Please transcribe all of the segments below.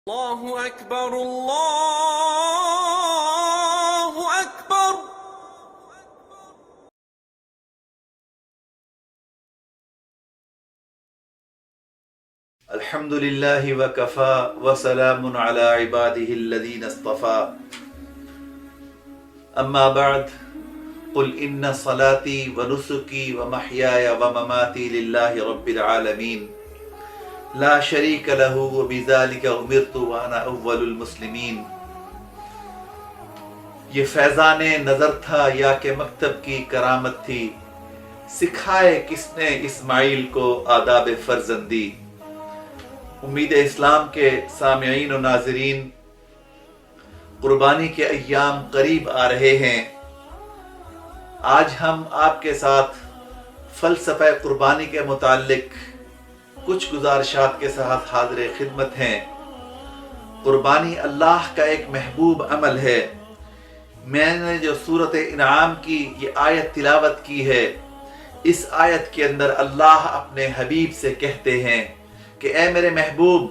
الله أكبر الله أكبر. الحمد لله وكفى وسلام على عباده الذين اصطفى أما بعد قل إن صلاتي ونسكي ومحياي ومماتي لله رب العالمين لا شريك له وبذلك أمرت وأنا أول المسلمين۔ یہ فیضان نظر تھا یا کہ مکتب کی کرامت تھی، سکھائے کس نے اسماعیل کو آداب فرزندی۔ امید اسلام کے سامعین و ناظرین، قربانی کے ایام قریب آ رہے ہیں۔ آج ہم آپ کے ساتھ فلسفہ قربانی کے متعلق کچھ گزارشات کے ساتھ حاضر خدمت ہیں۔ قربانی اللہ کا ایک محبوب عمل ہے۔ میں نے جو سورۃ انعام کی یہ آیت تلاوت کی ہے، اس آیت کے اندر اللہ اپنے حبیب سے کہتے ہیں کہ اے میرے محبوب،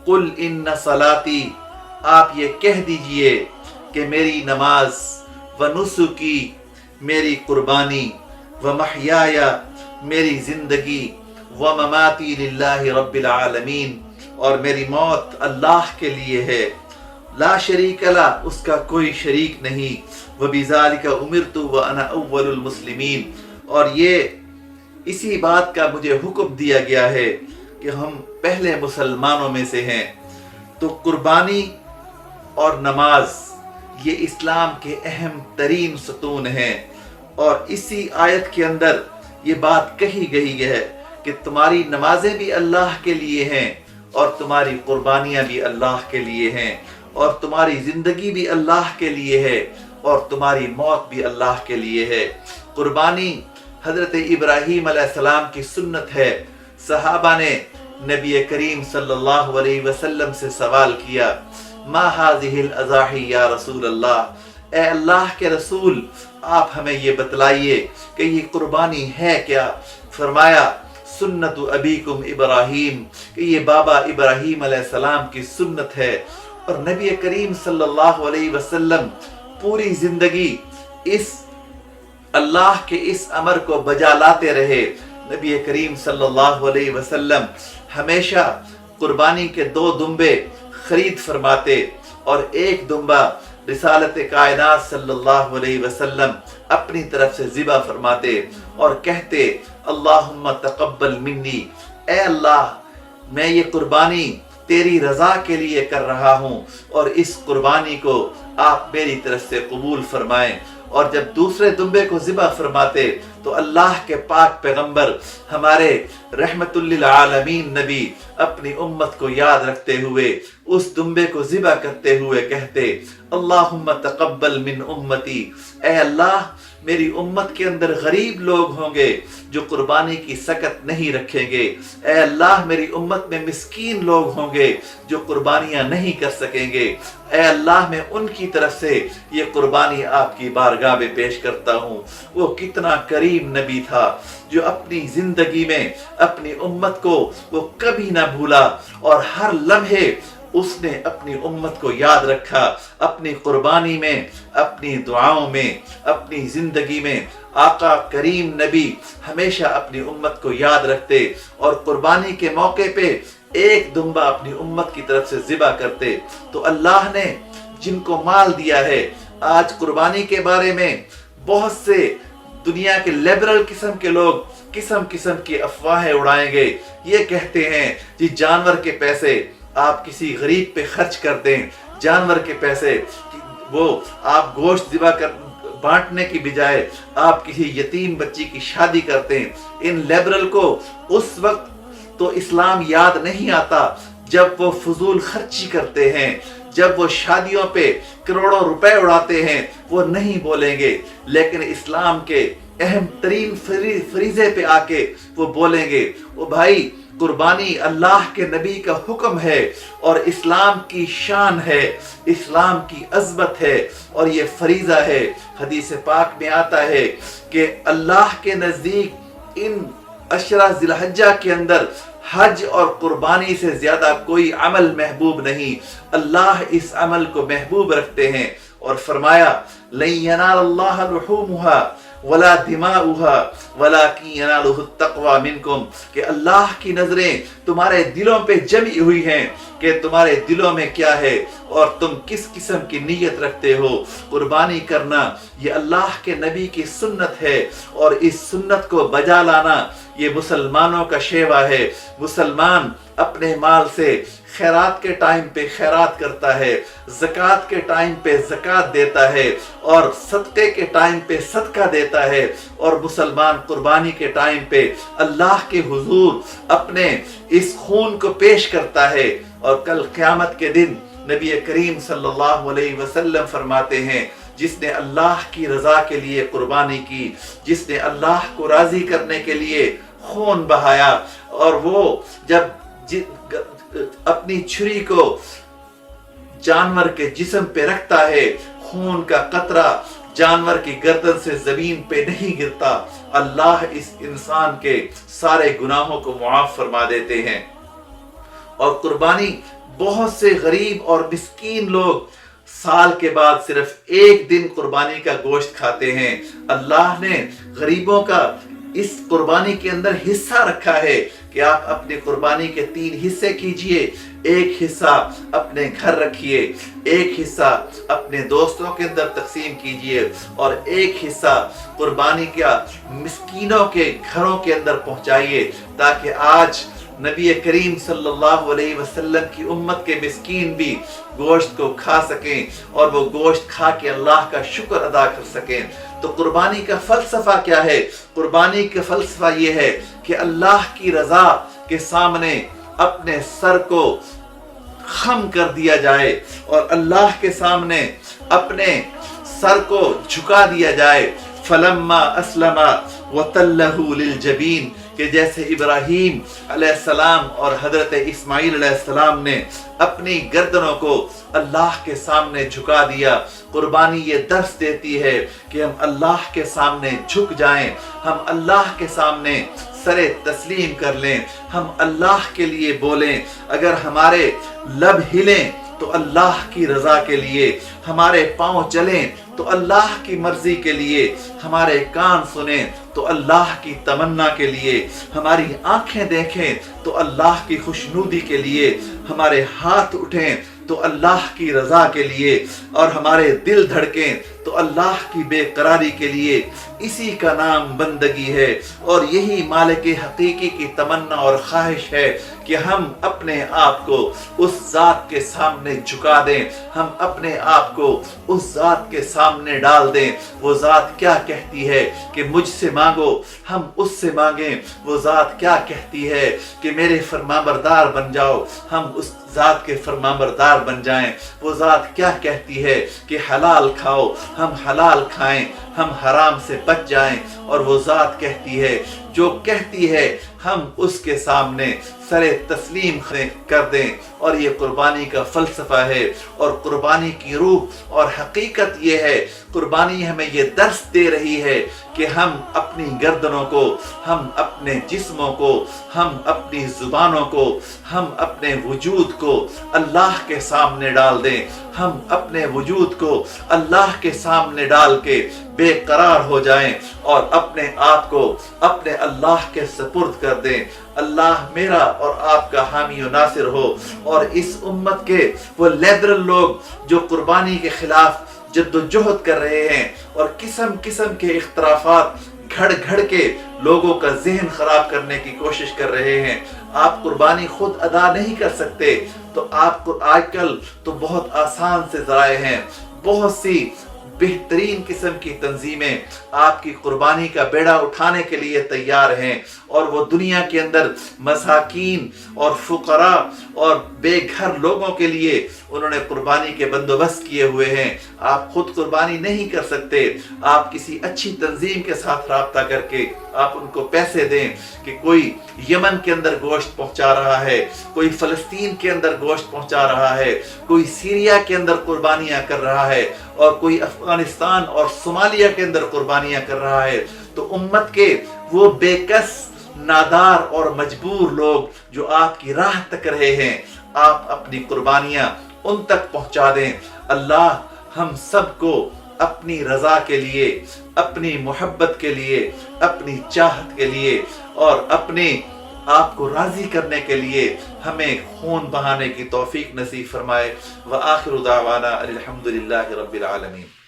قل ان صلاتی، آپ یہ کہہ دیجئے کہ میری نماز، ونسکی، میری قربانی، ومحیایا، میری زندگی، ومماتی للہ رب العالمین، اور میری موت اللہ کے لیے ہے، لا شریک لہ، اس کا کوئی شریک نہیں، وبذالک امرت وانا اول المسلمین، اور یہ اسی بات کا مجھے حکم دیا گیا ہے کہ ہم پہلے مسلمانوں میں سے ہیں۔ تو قربانی اور نماز یہ اسلام کے اہم ترین ستون ہیں، اور اسی آیت کے اندر یہ بات کہی گئی ہے کہ تمہاری نمازیں بھی اللہ کے لیے ہیں، اور تمہاری قربانیاں بھی اللہ کے لیے ہیں، اور تمہاری زندگی بھی اللہ کے لیے ہے، اور تمہاری موت بھی اللہ کے لیے ہے۔ قربانی حضرت ابراہیم علیہ السلام کی سنت ہے۔ صحابہ نے نبی کریم صلی اللہ علیہ وسلم سے سوال کیا، ما هذه الاضاحی یا رسول اللہ، اے اللہ کے رسول آپ ہمیں یہ بتلائیے کہ یہ قربانی ہے کیا؟ فرمایا سنت ابیکم ابراہیم، کہ یہ بابا ابراہیم علیہ السلام کی سنت ہے۔ اور نبی کریم صلی اللہ علیہ وسلم پوری زندگی اس اللہ کے اس امر کو بجا لاتے رہے۔ نبی کریم صلی اللہ علیہ وسلم ہمیشہ قربانی کے 2 دمبے خرید فرماتے، اور ایک دمبا رسالت کائنات صلی اللہ علیہ وسلم اپنی طرف سے ذبح فرماتے اور کہتے اللہم تقبل منی، اے اللہ میں یہ قربانی تیری رضا کے لیے کر رہا ہوں، اور اس قربانی کو آپ میری طرف سے قبول فرمائیں۔ اور جب دوسرے دمبے کو ذبح فرماتے تو اللہ کے پاک پیغمبر ہمارے رحمت للعالمین نبی اپنی امت کو یاد رکھتے ہوئے اس دمبے کو ذبح کرتے ہوئے کہتے اللہم تقبل من امتی، اے اللہ میری امت کے اندر غریب لوگ ہوں گے جو قربانی کی سکت نہیں رکھیں گے، اے اللہ میری امت میں مسکین لوگ ہوں گے جو قربانیاں نہیں کر سکیں گے، اے اللہ میں ان کی طرف سے یہ قربانی آپ کی بارگاہ میں پیش کرتا ہوں۔ وہ کتنا کریم نبی تھا جو اپنی زندگی میں اپنی امت کو وہ کبھی نہ بھولا، اور ہر لمحے اس نے اپنی امت کو یاد رکھا۔ اپنی قربانی میں، اپنی دعاؤں میں، اپنی زندگی میں آقا کریم نبی ہمیشہ اپنی امت کو یاد رکھتے، اور قربانی کے موقع پہ ایک دمبا اپنی امت کی طرف سے ذبح کرتے۔ تو اللہ نے جن کو مال دیا ہے، آج قربانی کے بارے میں بہت سے دنیا کے لیبرل قسم کے لوگ قسم قسم کی افواہیں اڑائیں گے، یہ کہتے ہیں جی جانور کے پیسے آپ کسی غریب پہ خرچ کر دیں، جانور کے پیسے وہ آپ گوشت ذبح کر بانٹنے کی بجائے آپ کسی یتیم بچی کی شادی کرتے ہیں۔ ان لیبرل کو اس وقت تو اسلام یاد نہیں آتا جب وہ فضول خرچی کرتے ہیں، جب وہ شادیوں پہ کروڑوں روپے اڑاتے ہیں، وہ نہیں بولیں گے، لیکن اسلام کے اہم ترین فریضے پہ آ کے وہ بولیں گے او بھائی قربانی اللہ کے نبی کا حکم ہے، اور اسلام کی شان ہے، اسلام کی عظمت ہے، اور یہ فریضہ ہے۔ حدیث پاک میں آتا ہے کہ اللہ کے نزدیک ان 10 ذی الحجہ کے اندر حج اور قربانی سے زیادہ کوئی عمل محبوب نہیں، اللہ اس عمل کو محبوب رکھتے ہیں، اور فرمایا لن ینال اللہ لحومها ولا دماؤها ولكن يناله التقوى منكم، کہ اللہ کی نظریں تمہارے دلوں پہ جمی ہوئی ہیں کہ تمہارے دلوں میں کیا ہے اور تم کس قسم کی نیت رکھتے ہو۔ قربانی کرنا یہ اللہ کے نبی کی سنت ہے، اور اس سنت کو بجا لانا یہ مسلمانوں کا شیوا ہے۔ مسلمان اپنے مال سے خیرات کے ٹائم پہ خیرات کرتا ہے، زکوٰۃ کے ٹائم پہ زکوٰۃ دیتا ہے، اور صدقے کے ٹائم پہ صدقہ دیتا ہے، اور مسلمان قربانی کے ٹائم پہ اللہ کے حضور اپنے اس خون کو پیش کرتا ہے۔ اور کل قیامت کے دن نبی کریم صلی اللہ علیہ وسلم فرماتے ہیں جس نے اللہ کی رضا کے لیے قربانی کی، جس نے اللہ کو راضی کرنے کے لیے خون بہایا، اور وہ جب اپنی چھری کو جانور کے جسم پہ رکھتا ہے، خون کا قطرہ جانور کی گردن سے زمین پہ نہیں گرتا، اللہ اس انسان کے سارے گناہوں کو معاف فرما دیتے ہیں۔ اور قربانی بہت سے غریب اور مسکین لوگ سال کے بعد صرف ایک دن قربانی کا گوشت کھاتے ہیں۔ اللہ نے غریبوں کا اس قربانی کے اندر حصہ رکھا ہے کہ آپ اپنی قربانی کے 3 حصے کیجئے، ایک حصہ اپنے گھر رکھیے، ایک حصہ اپنے دوستوں کے اندر تقسیم کیجئے، اور ایک حصہ قربانی کا مسکینوں کے گھروں کے اندر پہنچائیے، تاکہ آج نبی کریم صلی اللہ علیہ وسلم کی امت کے مسکین بھی گوشت کو کھا سکیں، اور وہ گوشت کھا کے اللہ کا شکر ادا کر سکیں۔ تو قربانی کا فلسفہ کیا ہے؟ قربانی کا فلسفہ یہ ہے کہ اللہ کی رضا کے سامنے اپنے سر کو خم کر دیا جائے، اور اللہ کے سامنے اپنے سر کو جھکا دیا جائے۔ فلما اسلم وتلہ للجبین، کہ جیسے ابراہیم علیہ السلام اور حضرت اسماعیل علیہ السلام نے اپنی گردنوں کو اللہ کے سامنے جھکا دیا۔ قربانی یہ درس دیتی ہے کہ ہم اللہ کے سامنے جھک جائیں، ہم اللہ کے سامنے سر تسلیم کر لیں، ہم اللہ کے لیے بولیں۔ اگر ہمارے لب ہلیں تو اللہ کی رضا کے لیے، ہمارے پاؤں چلیں تو اللہ کی مرضی کے لیے، ہمارے کان سنیں تو اللہ کی تمنا کے لیے، ہماری آنکھیں دیکھیں تو اللہ کی خوشنودی کے لیے، ہمارے ہاتھ اٹھیں تو اللہ کی رضا کے لیے، اور ہمارے دل دھڑکیں تو اللہ کی بے قراری کے لیے۔ اسی کا نام بندگی ہے، اور یہی مالک حقیقی کی تمنا اور خواہش ہے کہ ہم اپنے آپ کو اس ذات کے سامنے جھکا دیں، ہم اپنے آپ کو اس ذات کے سامنے ڈال دیں۔ وہ ذات کیا کہتی ہے کہ مجھ سے مانگو، ہم اس سے مانگیں۔ وہ ذات کیا کہتی ہے کہ میرے فرمانبردار بن جاؤ، ہم اس ذات کے فرمانبردار بن جائیں۔ وہ ذات کیا کہتی ہے کہ حلال کھاؤ، ہم حلال کھائیں، ہم حرام سے بچ جائیں۔ اور وہ ذات کہتی ہے، جو کہتی ہے ہم اس کے سامنے سر تسلیم کر دیں۔ اور یہ قربانی کا فلسفہ ہے، اور قربانی کی روح اور حقیقت یہ ہے، قربانی ہمیں یہ درس دے رہی ہے کہ ہم اپنی گردنوں کو، ہم اپنے جسموں کو، ہم اپنی زبانوں کو، ہم اپنے وجود کو اللہ کے سامنے ڈال دیں، ہم اپنے وجود کو اللہ کے سامنے ڈال کے بے قرار ہو جائیں، اور اپنے آپ کو اپنے اللہ کے سپرد کر دیں۔ اللہ میرا اور آپ کا حامی و ناصر ہو، اور اس امت کے وہ لیبرل لوگ جو قربانی کے خلاف جد و جہد کر رہے ہیں، اور قسم قسم کے اختلافات گھڑ گھڑ کے لوگوں کا ذہن خراب کرنے کی کوشش کر رہے ہیں۔ آپ قربانی خود ادا نہیں کر سکتے تو آپ کو آج کل تو بہت آسان سے ذرائع ہیں، بہت سی بہترین قسم کی تنظیمیں آپ کی قربانی کا بیڑا اٹھانے کے لیے تیار ہیں، اور وہ دنیا کے اندر مساکین اور فقراء اور بے گھر لوگوں کے لیے انہوں نے قربانی کے بندوبست کیے ہوئے ہیں۔ آپ خود قربانی نہیں کر سکتے، آپ کسی اچھی تنظیم کے ساتھ رابطہ کر کے آپ ان کو پیسے دیں کہ کوئی یمن کے اندر گوشت پہنچا رہا ہے، کوئی فلسطین کے اندر گوشت پہنچا رہا ہے، کوئی سیریا کے اندر قربانیاں کر رہا ہے، اور کوئی افغانستان اور صومالیہ کے اندر قربانیاں کر رہا ہے۔ تو امت کے وہ بے کس نادار اور مجبور لوگ جو آپ کی راہ تک رہے ہیں، آپ اپنی قربانیاں ان تک پہنچا دیں۔ اللہ ہم سب کو اپنی رضا کے لیے، اپنی محبت کے لیے، اپنی چاہت کے لیے اور اپنے آپ کو راضی کرنے کے لیے ہمیں خون بہانے کی توفیق نصیب فرمائے۔ وآخر دعوانا الحمدللہ رب العالمین۔